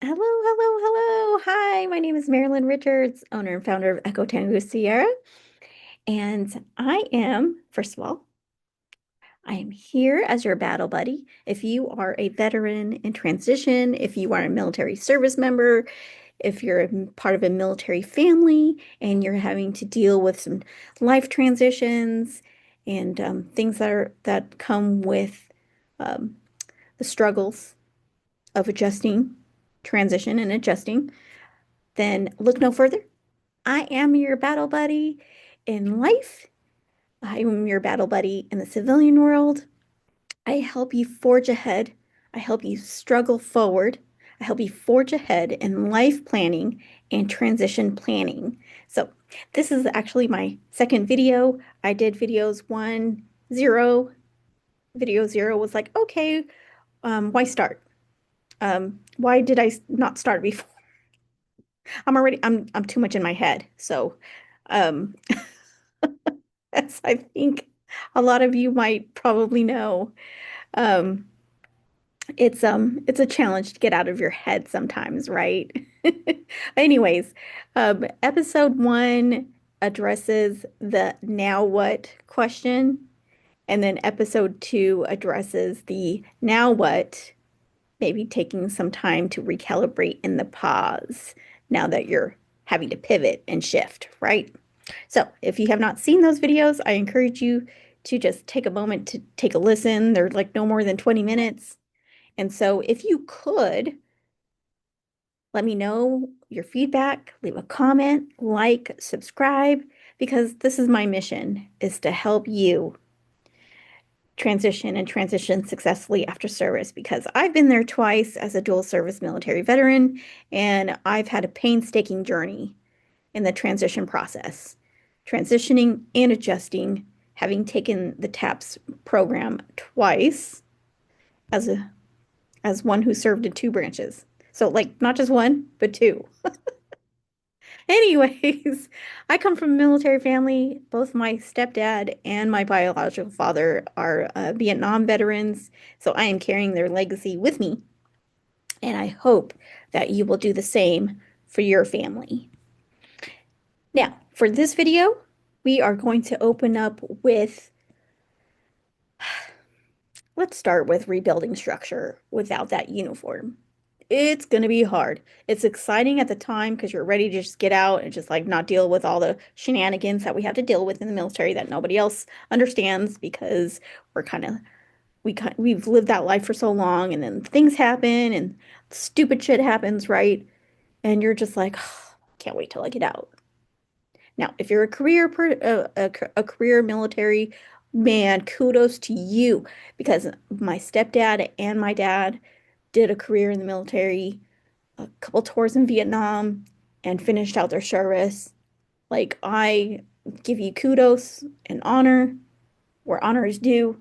Hello, hello, hello. Hi, my name is Marilyn Richards, owner and founder of Echo Tango Sierra. And first of all, I am here as your battle buddy. If you are a veteran in transition, if you are a military service member, if you're part of a military family and you're having to deal with some life transitions and things that come with um, the struggles of adjusting, transition and adjusting, then look no further. I am your battle buddy in life. I am your battle buddy in the civilian world. I help you forge ahead. I help you struggle forward. I help you forge ahead in life planning and transition planning. So, this is actually my second video. I did videos one, zero. Video zero was like, okay, why start? Why did I not start before? I'm too much in my head. So, um, as I think a lot of you might probably know, um, it's a challenge to get out of your head sometimes, right? Anyways, episode one addresses the now what question, and then episode two addresses the now what, maybe taking some time to recalibrate in the pause now that you're having to pivot and shift, right? So if you have not seen those videos, I encourage you to just take a moment to take a listen. They're like no more than 20 minutes. And so if you could let me know your feedback, leave a comment, like, subscribe, because this is my mission is to help you transition successfully after service because I've been there twice as a dual service military veteran and I've had a painstaking journey in the transition process, transitioning and adjusting, having taken the TAPS program twice as a as one who served in two branches. So like not just one, but two. Anyways, I come from a military family. Both my stepdad and my biological father are Vietnam veterans, so I am carrying their legacy with me, and I hope that you will do the same for your family. Now, for this video, we are going to open up with, let's start with rebuilding structure without that uniform. It's going to be hard. It's exciting at the time because you're ready to just get out and just like not deal with all the shenanigans that we have to deal with in the military that nobody else understands because we're kind of we've lived that life for so long and then things happen and stupid shit happens, right? And you're just like, oh, can't wait till I get out. Now, if you're a career military man, kudos to you because my stepdad and my dad did a career in the military, a couple tours in Vietnam, and finished out their service. Like, I give you kudos and honor where honor is due.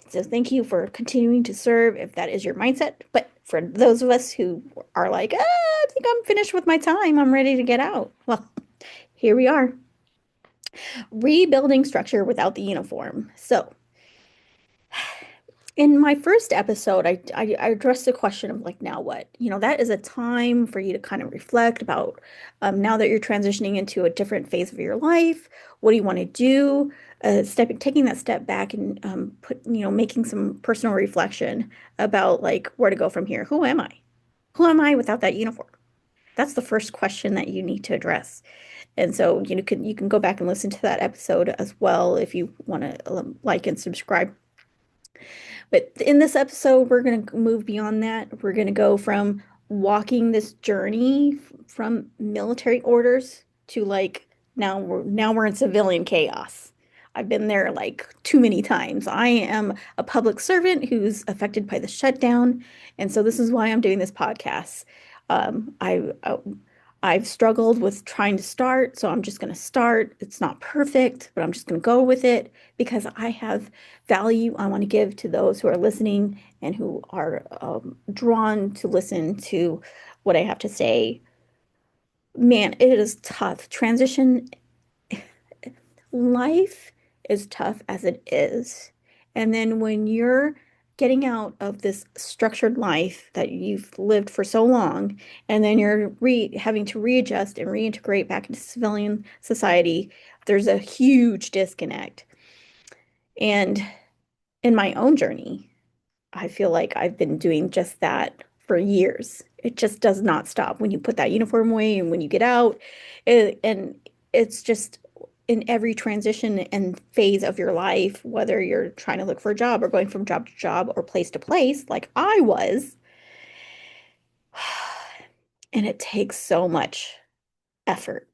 So, thank you for continuing to serve if that is your mindset. But for those of us who are like, I think I'm finished with my time, I'm ready to get out. Well, here we are, rebuilding structure without the uniform. So, in my first episode, I addressed the question of like, now what? You know, that is a time for you to kind of reflect about now that you're transitioning into a different phase of your life. What do you want to do? Taking that step back and making some personal reflection about like where to go from here. Who am I? Who am I without that uniform? That's the first question that you need to address. And so, you can go back and listen to that episode as well if you want to like and subscribe. But in this episode, we're going to move beyond that. We're going to go from walking this journey from military orders to like now we're in civilian chaos. I've been there like too many times. I am a public servant who's affected by the shutdown, and so this is why I'm doing this podcast. I've struggled with trying to start, so I'm just going to start. It's not perfect, but I'm just going to go with it because I have value I want to give to those who are listening and who are drawn to listen to what I have to say. Man, it is tough. Transition life is tough as it is. And then when you're getting out of this structured life that you've lived for so long, and then you're re having to readjust and reintegrate back into civilian society. There's a huge disconnect. And in my own journey, I feel like I've been doing just that for years. It just does not stop when you put that uniform away and when you get out. And it's just in every transition and phase of your life, whether you're trying to look for a job or going from job to job or place to place, like I was. And it takes so much effort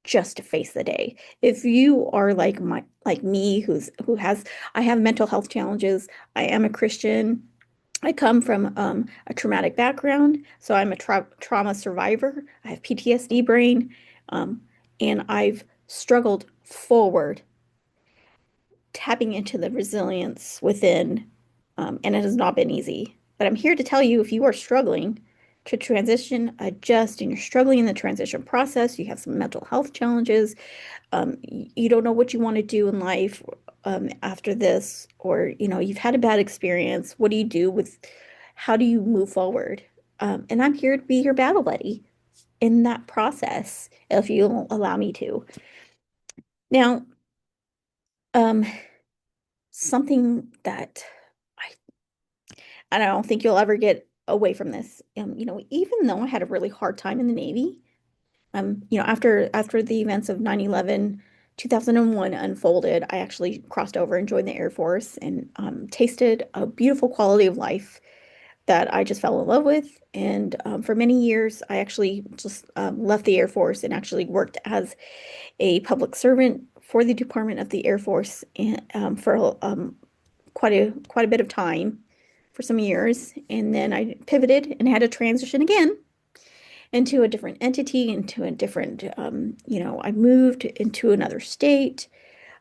just to face the day. If you are like me, who has I have mental health challenges. I am a Christian. I come from a traumatic background, so I'm a trauma survivor. I have PTSD brain, um, and I've struggled forward, tapping into the resilience within, and it has not been easy. But I'm here to tell you if you are struggling to transition, adjust, and you're struggling in the transition process, you have some mental health challenges, you don't know what you want to do in life after this, or you've had a bad experience. What do you do with, how do you move forward? And I'm here to be your battle buddy in that process, if you'll allow me to. Now, um, something that I I don't think you'll ever get away from this. Even though I had a really hard time in the Navy, after the events of 9/11, 2001 unfolded, I actually crossed over and joined the Air Force and tasted a beautiful quality of life that I just fell in love with. And for many years, I actually just left the Air Force and actually worked as a public servant for the Department of the Air Force and, for quite a bit of time, for some years. And then I pivoted and had to transition again into a different entity, into a different, I moved into another state.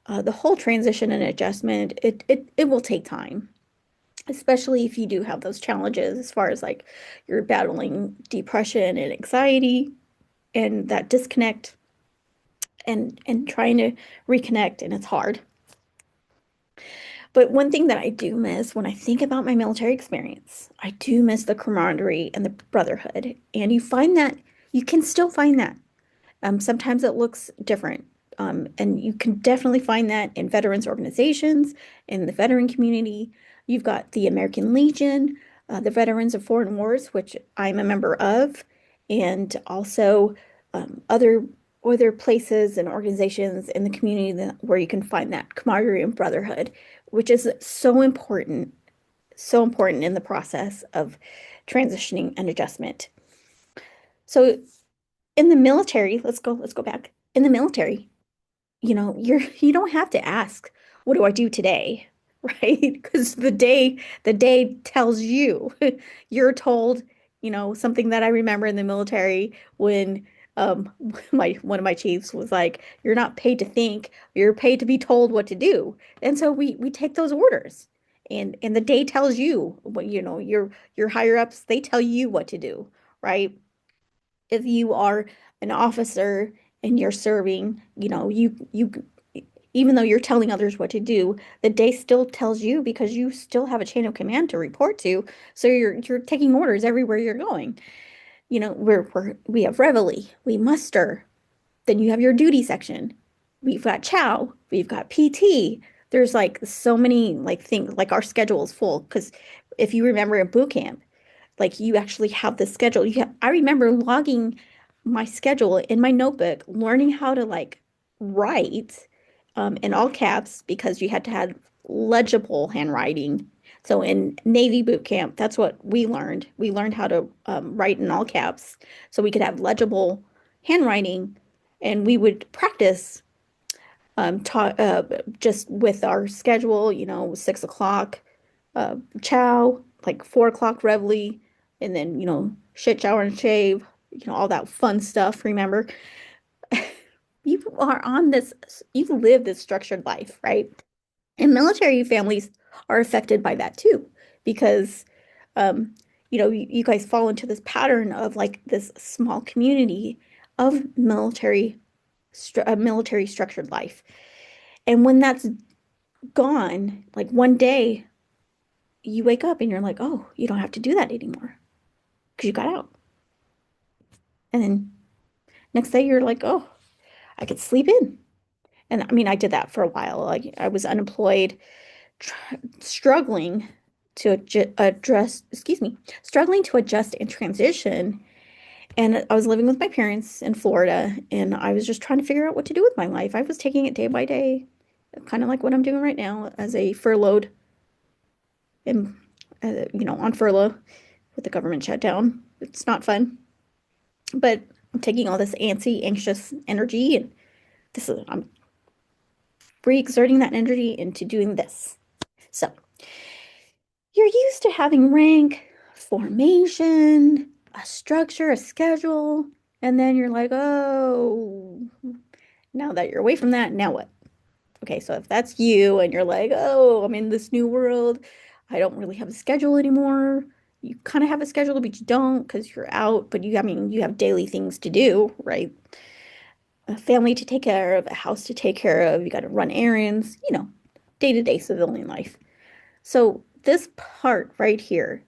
The whole transition and adjustment, it will take time, especially if you do have those challenges as far as like you're battling depression and anxiety and that disconnect and trying to reconnect, and it's hard. But one thing that I do miss when I think about my military experience, I do miss the camaraderie and the brotherhood. And you can still find that. Sometimes it looks different. And you can definitely find that in veterans organizations, in the veteran community. You've got the American Legion, the Veterans of Foreign Wars, which I'm a member of, and also other places and organizations in the community where you can find that camaraderie and brotherhood, which is so important in the process of transitioning and adjustment. So in the military, let's go back. In the military, you don't have to ask, what do I do today? Right? Because the day tells you. You're told, something that I remember in the military when um my one of my chiefs was like, you're not paid to think, you're paid to be told what to do. And so we take those orders. And the day tells you what, your higher ups, they tell you what to do, right? If you are an officer and you're serving, even though you're telling others what to do, the day still tells you because you still have a chain of command to report to. So you're taking orders everywhere you're going. We have reveille, we muster, then you have your duty section. We've got chow, we've got PT. There's like so many like things, like our schedule is full because if you remember in boot camp, like you actually have the schedule. I remember logging my schedule in my notebook, learning how to like write in all caps because you had to have legible handwriting. So in Navy boot camp, that's what we learned. We learned how to write in all caps so we could have legible handwriting, and we would practice just with our schedule, 6 o'clock chow, like 4 o'clock reveille, and then, shit, shower, and shave, all that fun stuff. Remember, you are on this, you live this structured life, right? And military families are affected by that too, because, you guys fall into this pattern of like this small community of military structured life. And when that's gone, like one day, you wake up and you're like, oh, you don't have to do that anymore because you got out. And then next day you're like, oh, I could sleep in. And I mean, I did that for a while. Like I was unemployed, struggling to address, excuse me, struggling to adjust and transition. And I was living with my parents in Florida, and I was just trying to figure out what to do with my life. I was taking it day by day, kind of like what I'm doing right now as a furloughed and on furlough with the government shutdown. It's not fun, but I'm taking all this anxious energy, and I'm re-exerting that energy into doing this. So you're used to having rank, formation, a structure, a schedule, and then you're like, oh, now that you're away from that, now what? Okay, so if that's you and you're like, oh, I'm in this new world, I don't really have a schedule anymore. You kind of have a schedule, but you don't because you're out, but I mean, you have daily things to do, right? A family to take care of, a house to take care of, you got to run errands, day-to-day civilian life. So this part right here,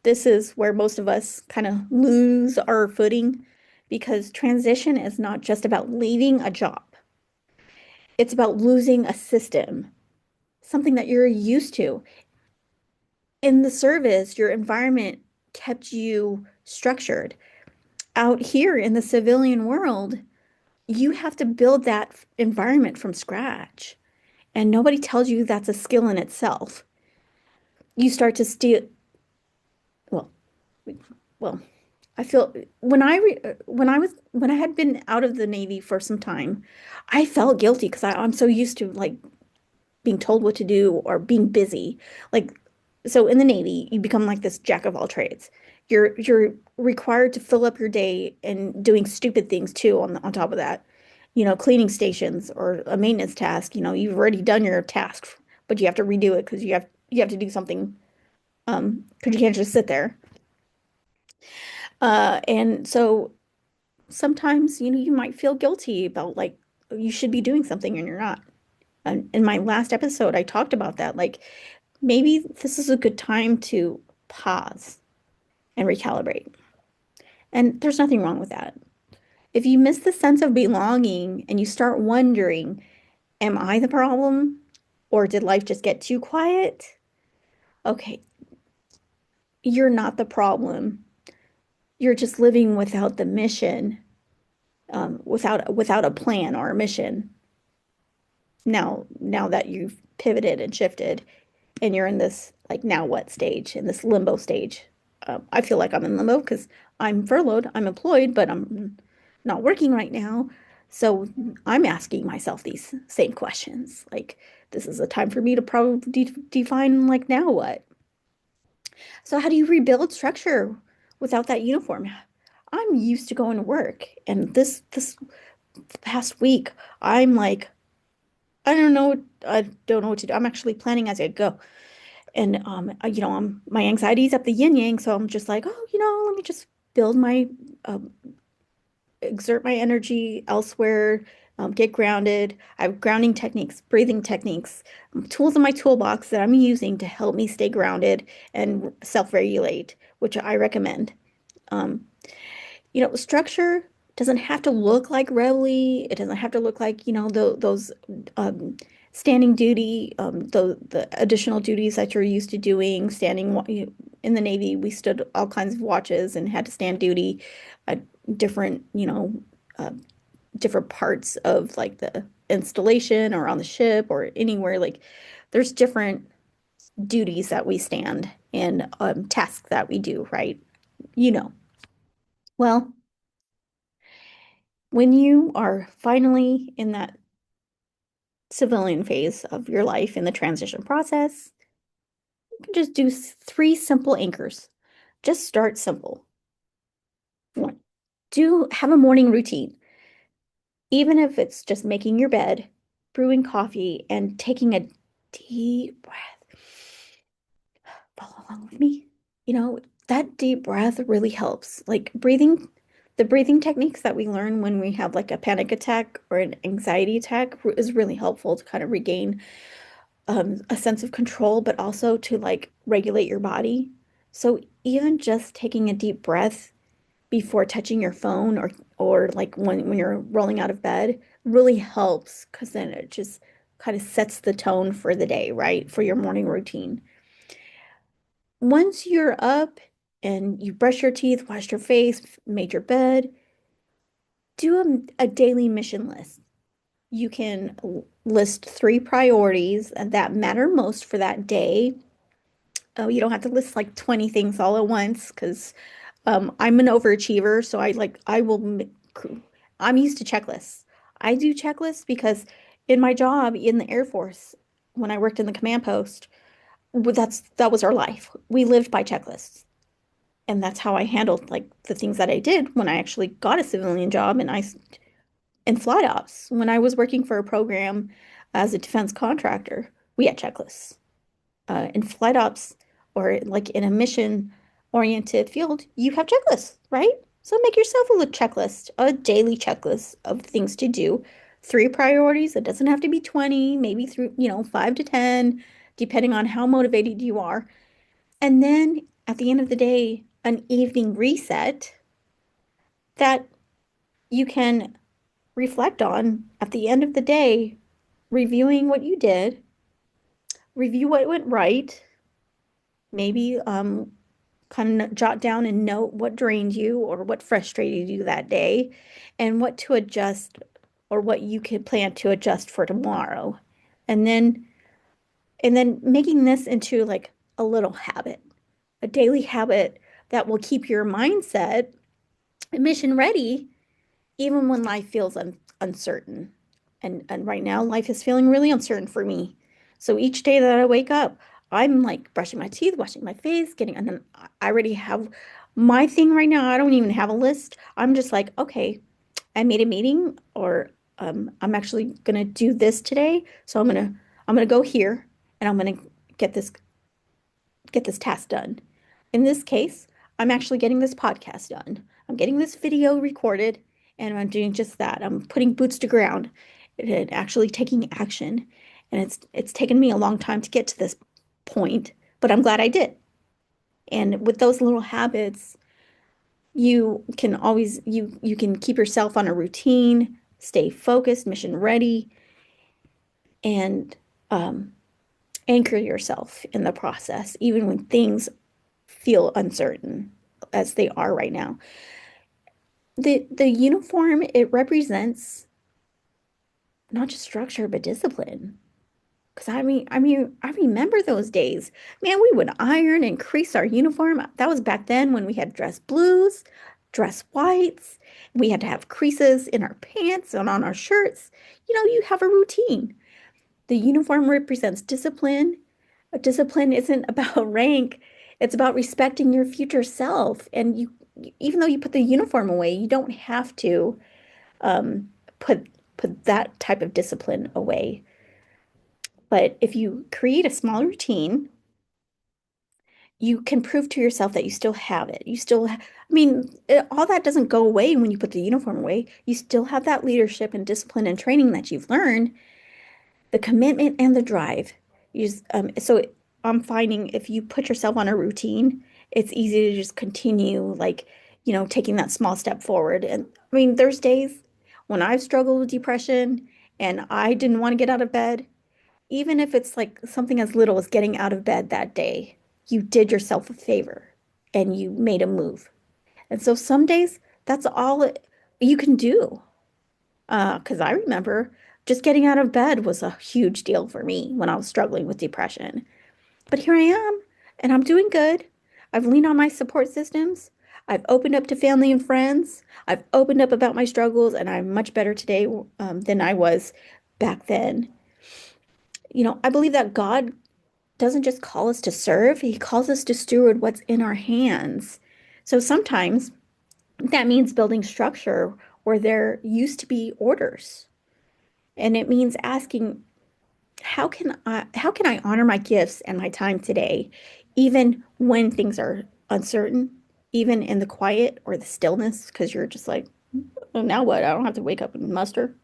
this is where most of us kind of lose our footing because transition is not just about leaving a job. It's about losing a system, something that you're used to. In the service, your environment kept you structured. Out here in the civilian world, you have to build that environment from scratch. And nobody tells you that's a skill in itself. You start to steal, well, well, I feel when I had been out of the Navy for some time, I felt guilty because I'm so used to like being told what to do or being busy. Like, so in the Navy, you become like this jack of all trades. You're required to fill up your day and doing stupid things too on top of that. Cleaning stations or a maintenance task, you've already done your task, but you have to redo it because you have to do something because you can't just sit there. And so sometimes, you might feel guilty about like you should be doing something and you're not. In my last episode, I talked about that. Like maybe this is a good time to pause and recalibrate. And there's nothing wrong with that. If you miss the sense of belonging and you start wondering, am I the problem? Or did life just get too quiet? Okay, you're not the problem. You're just living without the mission, without a plan or a mission. Now that you've pivoted and shifted, and you're in this like now what stage, in this limbo stage. I feel like I'm in limbo because I'm furloughed, I'm employed, but I'm not working right now. So I'm asking myself these same questions. Like, this is a time for me to probably define like now what. So how do you rebuild structure without that uniform? I'm used to going to work, and this past week, I'm like, I don't know what to do. I'm actually planning as I go. And my anxiety's up the yin yang, so I'm just like, oh, let me just build my exert my energy elsewhere, get grounded. I have grounding techniques, breathing techniques, tools in my toolbox that I'm using to help me stay grounded and self-regulate, which I recommend. Um, Structure doesn't have to look like reveille. It doesn't have to look like, those um, standing duty, the additional duties that you're used to doing. In the Navy, we stood all kinds of watches and had to stand duty at different, uh, different parts of like the installation or on the ship or anywhere. Like there's different duties that we stand and tasks that we do, right? You know. Well, when you are finally in that civilian phase of your life in the transition process, you can just do three simple anchors. Just start simple. One, do have a morning routine, even if it's just making your bed, brewing coffee, and taking a deep breath. Follow along with me. That deep breath really helps. Like the breathing techniques that we learn when we have like a panic attack or an anxiety attack is really helpful to kind of regain a sense of control, but also to like regulate your body. So even just taking a deep breath before touching your phone or like when you're rolling out of bed really helps because then it just kind of sets the tone for the day, right? For your morning routine. Once you're up and you brush your teeth, washed your face, made your bed, do a daily mission list. You can list three priorities that matter most for that day. Oh, you don't have to list like 20 things all at once because I'm an overachiever. So I'm used to checklists. I do checklists because in my job in the Air Force, when I worked in the command post, that was our life. We lived by checklists. And that's how I handled like the things that I did when I actually got a civilian job in flight ops. When I was working for a program as a defense contractor, we had checklists. In flight ops or like in a mission oriented field, you have checklists, right? So make yourself a little checklist, a daily checklist of things to do. Three priorities. It doesn't have to be 20, maybe through, 5 to 10, depending on how motivated you are. And then at the end of the day, an evening reset that you can reflect on at the end of the day, reviewing what you did, review what went right, maybe kind of jot down and note what drained you or what frustrated you that day and what to adjust or what you could plan to adjust for tomorrow. And then making this into like a little habit, a daily habit that will keep your mindset mission ready even when life feels uncertain. And right now, life is feeling really uncertain for me. So each day that I wake up, I'm like brushing my teeth, washing my face, and then I already have my thing right now. I don't even have a list. I'm just like, okay, I made a meeting, or I'm actually gonna do this today. So I'm gonna go here, and I'm gonna get this get this task done. In this case, I'm actually getting this podcast done. I'm getting this video recorded, and I'm doing just that. I'm putting boots to ground and actually taking action. And it's taken me a long time to get to this point, but I'm glad I did. And with those little habits, you can keep yourself on a routine, stay focused, mission ready, and um, anchor yourself in the process, even when things feel uncertain as they are right now. The uniform, it represents not just structure but discipline. Because I remember those days. Man, we would iron and crease our uniform. That was back then when we had dress blues, dress whites. We had to have creases in our pants and on our shirts. You have a routine. The uniform represents discipline. Discipline isn't about rank, it's about respecting your future self. And even though you put the uniform away, you don't have to um, put that type of discipline away. But if you create a small routine, you can prove to yourself that you still have it. All that doesn't go away when you put the uniform away. You still have that leadership and discipline and training that you've learned, the commitment and the drive. So I'm finding if you put yourself on a routine, it's easy to just continue like, taking that small step forward. And there's days when I've struggled with depression and I didn't want to get out of bed, even if it's like something as little as getting out of bed that day, you did yourself a favor and you made a move. And so some days that's you can do. Because I remember just getting out of bed was a huge deal for me when I was struggling with depression. But here I am, and I'm doing good. I've leaned on my support systems. I've opened up to family and friends. I've opened up about my struggles, and I'm much better today than I was back then. I believe that God doesn't just call us to serve, He calls us to steward what's in our hands. So sometimes that means building structure where there used to be orders. And it means asking, how can I honor my gifts and my time today, even when things are uncertain, even in the quiet or the stillness, because you're just like, oh, now what? I don't have to wake up and muster.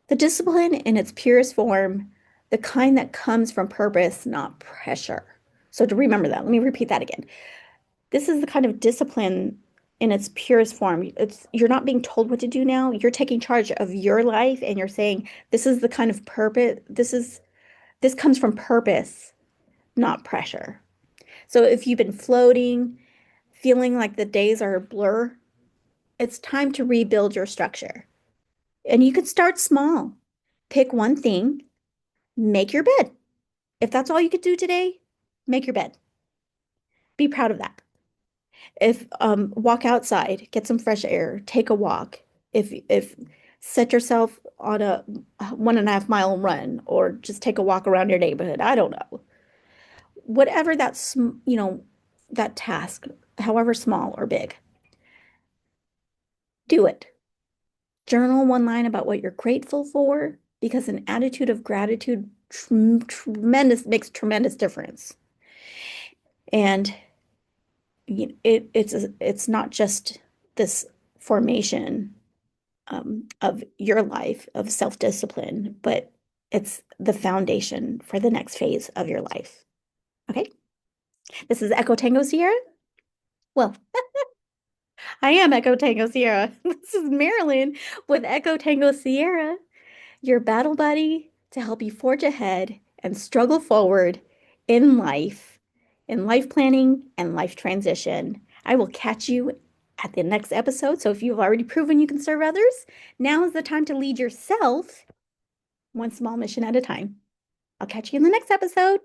The discipline in its purest form, the kind that comes from purpose, not pressure. So to remember that, let me repeat that again. This is the kind of discipline in its purest form. It's you're not being told what to do now. You're taking charge of your life and you're saying, this is the kind of purpose. This comes from purpose, not pressure. So if you've been floating, feeling like the days are a blur, it's time to rebuild your structure. And you could start small. Pick one thing, make your bed. If that's all you could do today, make your bed. Be proud of that. If walk outside, get some fresh air, take a walk. If set yourself on a 1.5 mile run or just take a walk around your neighborhood. I don't know. Whatever that's, that task, however small or big, do it. Journal one line about what you're grateful for because an attitude of gratitude tremendous makes tremendous difference. And it's not just this formation of your life of self-discipline, but it's the foundation for the next phase of your life. Okay, this is Echo Tango Sierra. Well, I am Echo Tango Sierra. This is Marilyn with Echo Tango Sierra, your battle buddy to help you forge ahead and struggle forward in life planning and life transition. I will catch you at the next episode. So if you've already proven you can serve others, now is the time to lead yourself one small mission at a time. I'll catch you in the next episode.